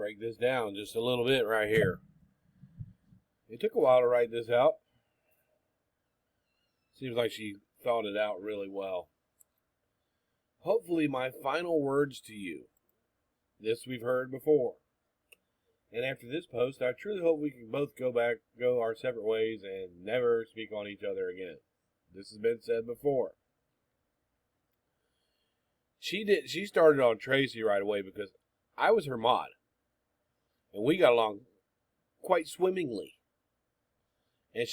break this down just a little bit right here. It took a while to write this out. Seems like she thought it out really well. Hopefully my final words to you. This we've heard before. And after this post, I truly hope we can both go our separate ways and never speak on each other again. This has been said before. She started on Tracy right away because I was her mod. And we got along quite swimmingly. And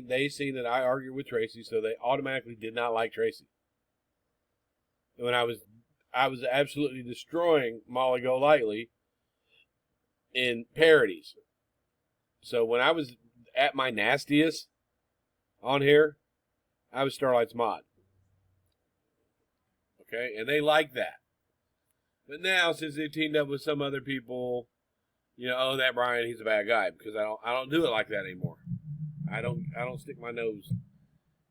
they seen that I argued with Tracy, so they automatically did not like Tracy. When I was absolutely destroying Molly Golightly in parodies. So when I was at my nastiest on here, I was Starlight's mod. Okay, and they like that. But now, since they teamed up with some other people, oh, that Bryan, he's a bad guy, because I don't do it like that anymore. I don't stick my nose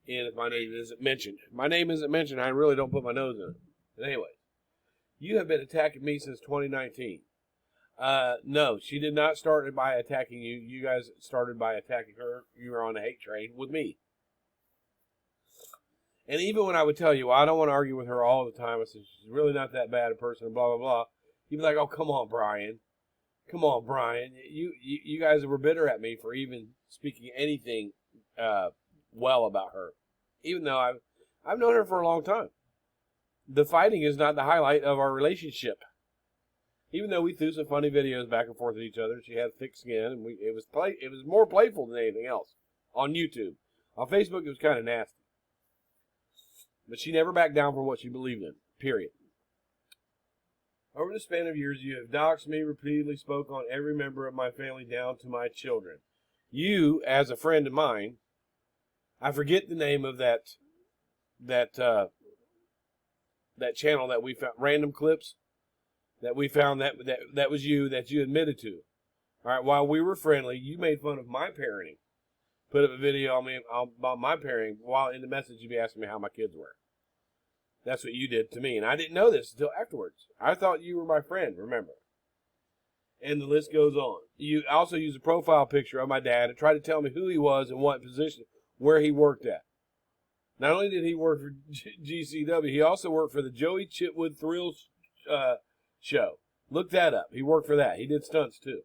in if my name isn't mentioned. My name isn't mentioned, I really don't put my nose in it. But anyway, you have been attacking me since 2019. No, she did not start by attacking you. You guys started by attacking her. You were on the hate train with me. And even when I would tell you, well, I don't want to argue with her all the time, I said, she's really not that bad a person, blah, blah, blah. You'd be like, oh, come on, Bryan. Come on, Bryan. You guys were bitter at me for even speaking anything well about her. Even though I've known her for a long time. The fighting is not the highlight of our relationship. Even though we threw some funny videos back and forth at each other, she had thick skin, and it was more playful than anything else on YouTube. On Facebook, it was kind of nasty. But she never backed down from what she believed in, period. Over the span of years, you have doxed me, repeatedly spoke on every member of my family down to my children. You, as a friend of mine, I forget the name of that channel that we found, Random Clips, that we found that was you, that you admitted to. All right, while we were friendly, you made fun of my parenting. Put up a video on me about my parenting, while in the message you'd be asking me how my kids were. That's what you did to me, and I didn't know this until afterwards. I thought you were my friend, remember? And the list goes on. You also used a profile picture of my dad and tried to tell me who he was and what position, where he worked at. Not only did he work for GCW, he also worked for the Joey Chitwood Thrills show. Look that up. He worked for that. He did stunts, too.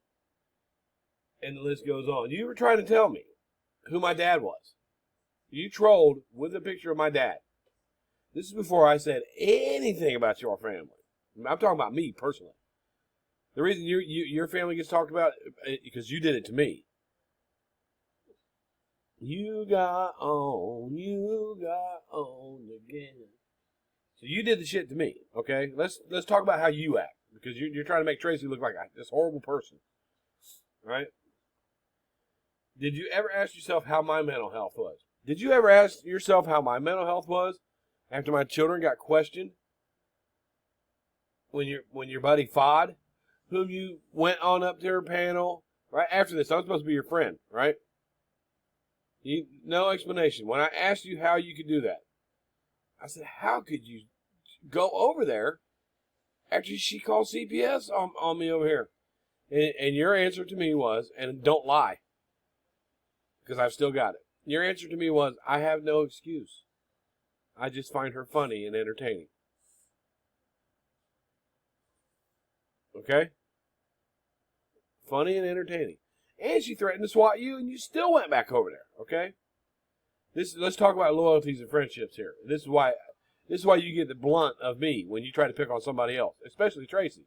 And the list goes on. You were trying to tell me who my dad was. You trolled with a picture of my dad. This is before I said anything about your family. I'm talking about me personally. The reason your family gets talked about because you did it to me. You got on again. So you did the shit to me, okay? Let's talk about how you act, because you're trying to make Tracy look like this horrible person, right? Did you ever ask yourself how my mental health was? Did you ever ask yourself how my mental health was after my children got questioned? When your buddy Fod, whom you went on up to her panel, right after this, I'm supposed to be your friend, right? No explanation. When I asked you how you could do that, I said, how could you go over there after she called CPS on me over here? And your answer to me was, and don't lie, because I've still got it. Your answer to me was, I have no excuse. I just find her funny and entertaining. Okay? Funny and entertaining. And she threatened to swat you, and you still went back over there. Okay? Let's talk about loyalties and friendships here. This is why you get the blunt of me when you try to pick on somebody else, especially Tracy.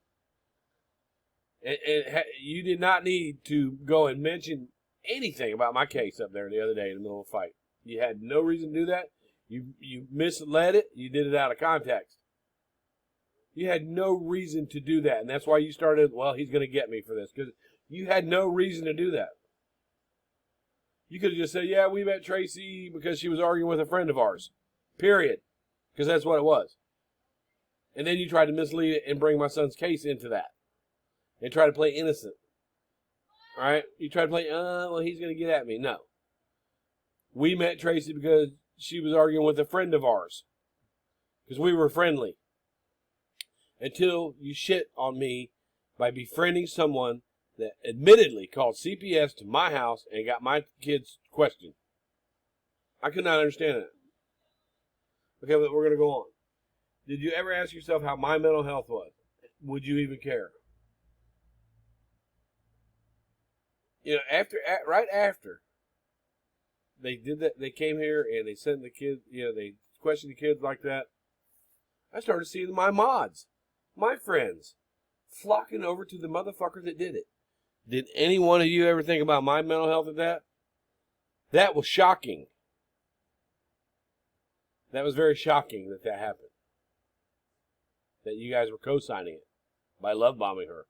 And you did not need to go and mention anything about my case up there the other day in the middle of a fight. You had no reason to do that. You misled it. You did it out of context. You had no reason to do that, and that's why you started, well, he's going to get me for this, because you had no reason to do that. You could have just said, yeah, we met Tracy because she was arguing with a friend of ours. Period. Because that's what it was. And then you tried to mislead it and bring my son's case into that. And try to play innocent. All right? You try to play, well, he's going to get at me. No. We met Tracy because she was arguing with a friend of ours. Because we were friendly. Until you shit on me by befriending someone that admittedly called CPS to my house and got my kids questioned. I could not understand that. Okay, but we're going to go on. Did you ever ask yourself how my mental health was? Would you even care? You know, right after they did that, they came here and they sent the kids, they questioned the kids like that. I started seeing my mods, my friends, flocking over to the motherfucker that did it. Did any one of you ever think about my mental health at that? That was shocking. That was very shocking that happened. That you guys were co-signing it by love bombing her.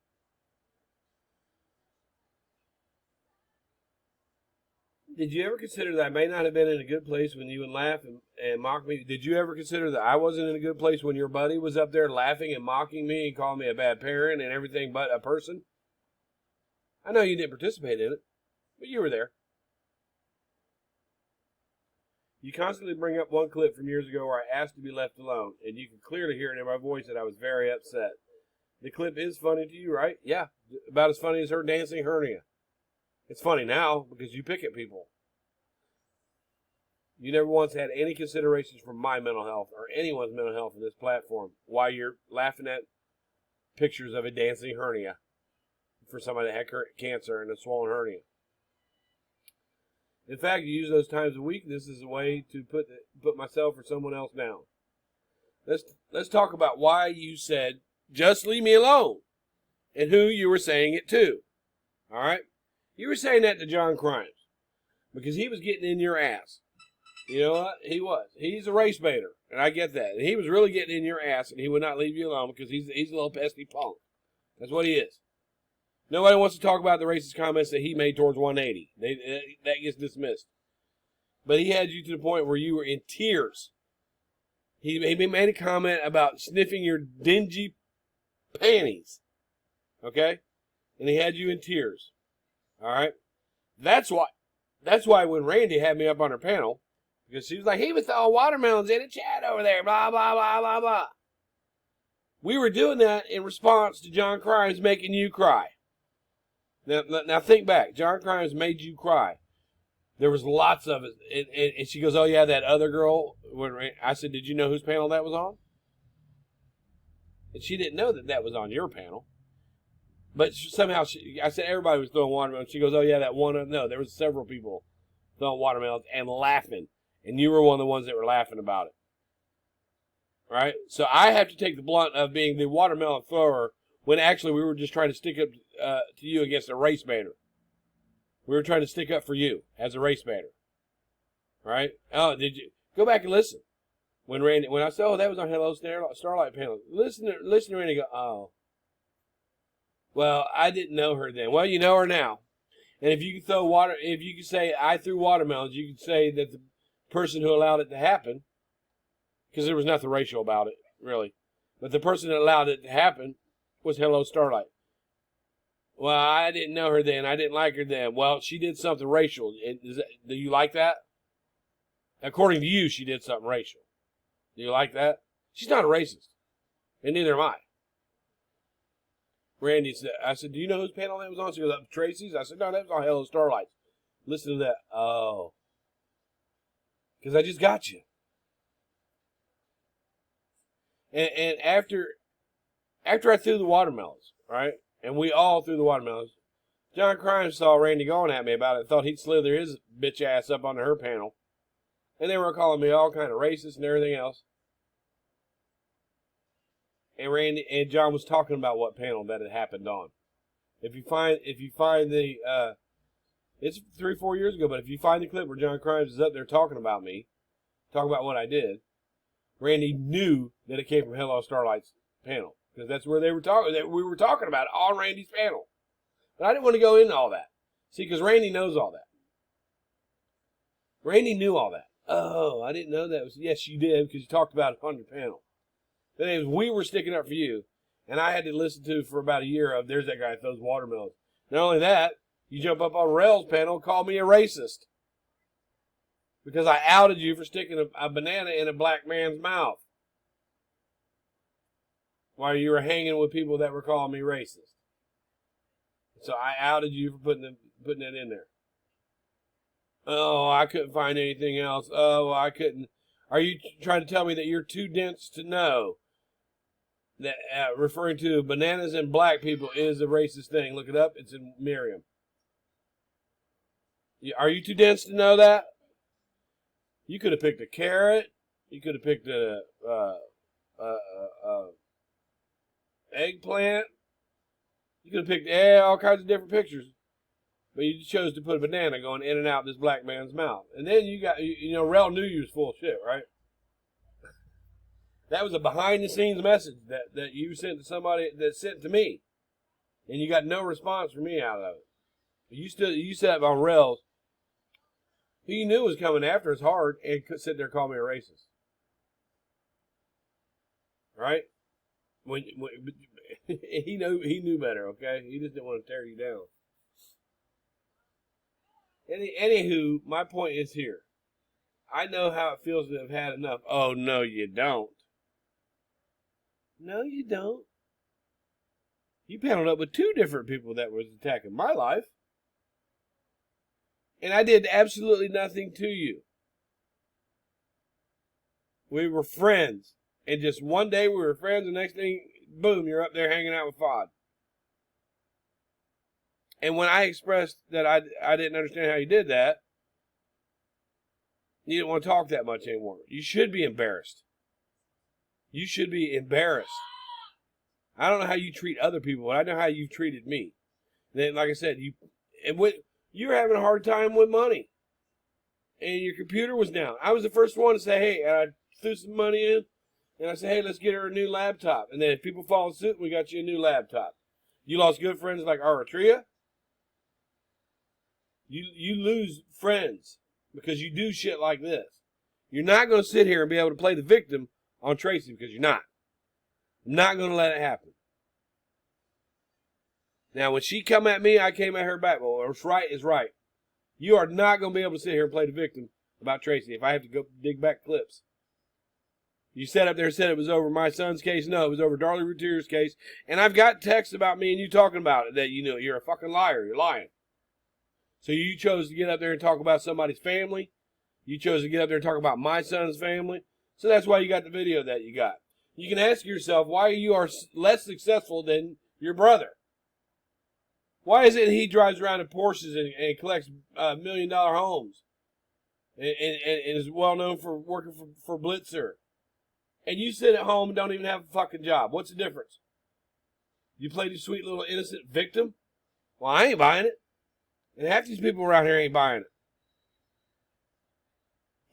Did you ever consider that I may not have been in a good place when you would laugh and mock me? Did you ever consider that I wasn't in a good place when your buddy was up there laughing and mocking me and calling me a bad parent and everything but a person? I know you didn't participate in it, but you were there. You constantly bring up one clip from years ago where I asked to be left alone, and you can clearly hear it in my voice that I was very upset. The clip is funny to you, right? Yeah, about as funny as her dancing hernia. It's funny now because you pick at people. You never once had any considerations for my mental health or anyone's mental health in this platform while you're laughing at pictures of a dancing hernia for somebody that had cancer and a swollen hernia. In fact, you use those times of weakness as a way to put myself or someone else down. Let's talk about why you said, just leave me alone, and who you were saying it to. All right? You were saying that to John Crimes because he was getting in your ass. You know what? He was. He's a race baiter, and I get that. And he was really getting in your ass, and he would not leave you alone because he's a little pesky punk. That's what he is. Nobody wants to talk about the racist comments that he made towards 180. That gets dismissed. But he had you to the point where you were in tears. He made a comment about sniffing your dingy panties. Okay? And he had you in tears. All right? That's why when Randy had me up on her panel, because she was like, he was throwing watermelons in a chat over there, blah, blah, blah, blah, blah. We were doing that in response to John Crimes making you cry. Now think back. John Crimes made you cry. There was lots of it. And she goes, oh, yeah, that other girl. I said, did you know whose panel that was on? And she didn't know that was on your panel. But somehow, I said everybody was throwing watermelons. She goes, oh, yeah, that one. No, there was several people throwing watermelons and laughing. And you were one of the ones that were laughing about it. Right? So I have to take the blunt of being the watermelon thrower when actually we were just trying to stick up to you against a race baiter. We were trying to stick up for you as a race baiter. Right? Oh, did you? Go back and listen. When I said, oh, that was on Hello Starlight panel. Listen to Randy go, oh. Well, I didn't know her then. Well, you know her now. And if you could say I threw watermelons, you could say that the person who allowed it to happen, because there was nothing racial about it, really. But the person that allowed it to happen was Hello Starlight. Well, I didn't know her then. I didn't like her then. Well, she did something racial. Do you like that? According to you, she did something racial. Do you like that? She's not a racist. And neither am I. Randy said, I said, do you know whose panel that was on? She goes, Tracy's? I said, no, that was on Hello Starlights. Listen to that. Oh. Because I just got you. And after I threw the watermelons, right? And we all threw the watermelons. John Crimes saw Randy going at me about it, thought he'd slither his bitch ass up onto her panel. And they were calling me all kind of racist and everything else. And Randy and John was talking about what panel that had happened on. If you find the it's 3-4 years ago, but if you find the clip where John Crimes is up there talking about me, talking about what I did, Randy knew that it came from Hello Starlight's panel. Because that's where we were talking about it on Randy's panel. But I didn't want to go into all that. See, because Randy knows all that. Randy knew all that. Oh, I didn't know that. Yes, you did, because you talked about it on your panel. But anyways, we were sticking up for you. And I had to listen to for about a year of, there's that guy that throws watermelons. Not only that, you jump up on Rel's panel and call me a racist. Because I outed you for sticking a banana in a black man's mouth. While you were hanging with people that were calling me racist. So I outed you for putting it in there. Oh, I couldn't find anything else. Oh, I couldn't. Are you trying to tell me that you're too dense to know that referring to bananas and black people is a racist thing? Look it up. It's in Merriam. Are you too dense to know that? You could have picked a carrot. You could have picked a eggplant. You could have picked all kinds of different pictures. But you chose to put a banana going in and out this black man's mouth. And then Rel knew you was full of shit, right? That was a behind-the-scenes message that you sent to somebody that sent to me. And you got no response from me out of it. You sat on Rel's, who you knew was coming after us hard, and could sit there and call me a racist. Right? He knew better, okay? He just didn't want to tear you down. Anywho, my point is here. I know how it feels to have had enough. Oh, no, you don't. No, you don't. You paneled up with 2 different people that was attacking my life. And I did absolutely nothing to you. We were friends. And just one day we were friends, and the next thing, boom, you're up there hanging out with Fod. And when I expressed that I didn't understand how you did that, you didn't want to talk that much anymore. You should be embarrassed. You should be embarrassed. I don't know how you treat other people, but I know how you've treated me. And then, like I said, you were having a hard time with money. And your computer was down. I was the first one to say, hey, and I threw some money in. And I said, hey, let's get her a new laptop. And then if people follow suit, we got you a new laptop. You lost good friends like Aratria. You lose friends because you do shit like this. You're not going to sit here and be able to play the victim on Tracy because you're not. I'm not going to let it happen. Now, when she come at me, I came at her back. Well, what's right is right. You are not going to be able to sit here and play the victim about Tracy if I have to go dig back clips. You sat up there and said it was over my son's case. No, it was over Darlie Routier's case. And I've got texts about me and you talking about it that you're a fucking liar. You're lying. So you chose to get up there and talk about somebody's family. You chose to get up there and talk about my son's family. So that's why you got the video that you got. You can ask yourself why you are less successful than your brother. Why is it he drives around in Porsches and collects $1 million homes and is well known for working for Blitzer? And you sit at home and don't even have a fucking job. What's the difference? You play the sweet little innocent victim? Well, I ain't buying it. And half these people around here ain't buying it.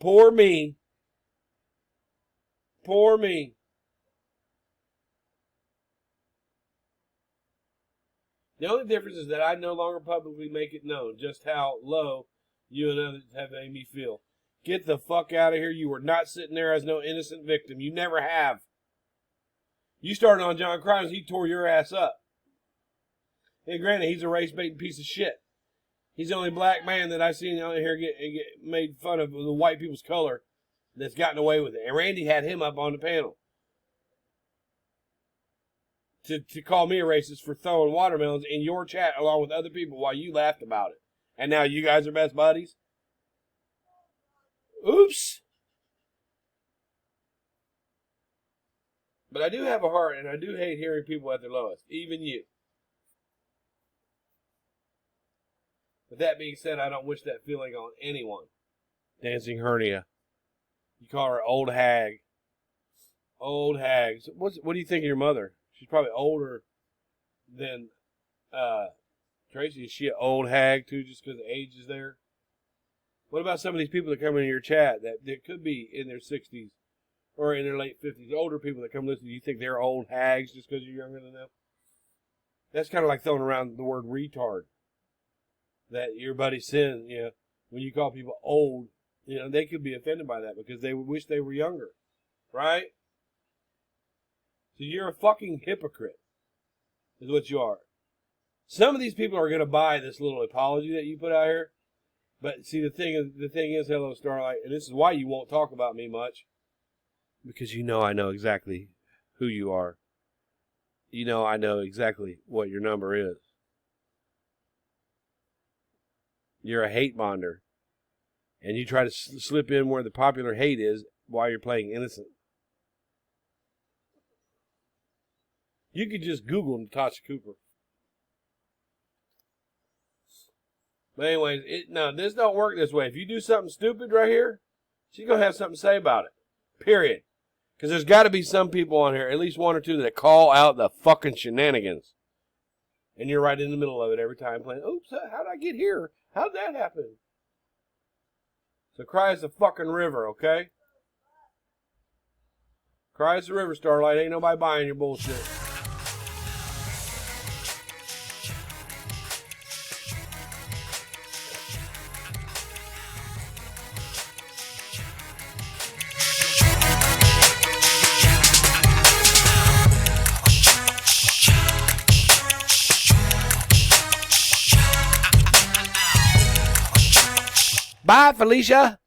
Poor me. Poor me. The only difference is that I no longer publicly make it known just how low you and others have made me feel. Get the fuck out of here. You were not sitting there as no innocent victim. You never have. You started on John Crimes, he tore your ass up. And granted, he's a race-baiting piece of shit. He's the only black man that I've seen out here get made fun of the white people's color that's gotten away with it. And Randy had him up on the panel to call me a racist for throwing watermelons in your chat along with other people while you laughed about it. And now you guys are best buddies? Oops. But I do have a heart, and I do hate hearing people at their lowest, even you. With that being said, I don't wish that feeling on anyone. Dancing hernia. You call her old hag. Old hag. So what do you think of your mother? She's probably older than Tracy. Is she an old hag too, just because the age is there? What about some of these people that come into your chat that could be in their 60s or in their late 50s? Older people that come listen, do you think they're old hags just because you're younger than them? That's kind of like throwing around the word retard. That your buddy Sin, when you call people old, they could be offended by that because they wish they were younger. Right? So you're a fucking hypocrite, is what you are. Some of these people are going to buy this little apology that you put out here. But see, the thing is, Hello Starlight, and this is why you won't talk about me much, because I know exactly who you are. I know exactly what your number is. You're a hate monder. And you try to slip in where the popular hate is while you're playing innocent. You could just Google Natasha Cooper. But anyways, this don't work this way. If you do something stupid right here, she's going to have something to say about it. Period. Because there's got to be some people on here, at least one or two, that call out the fucking shenanigans. And you're right in the middle of it every time playing. Oops, how did I get here? How did that happen? So cry is the fucking river, okay? Cry is the river, Starlight. Ain't nobody buying your bullshit. Bye, Felicia.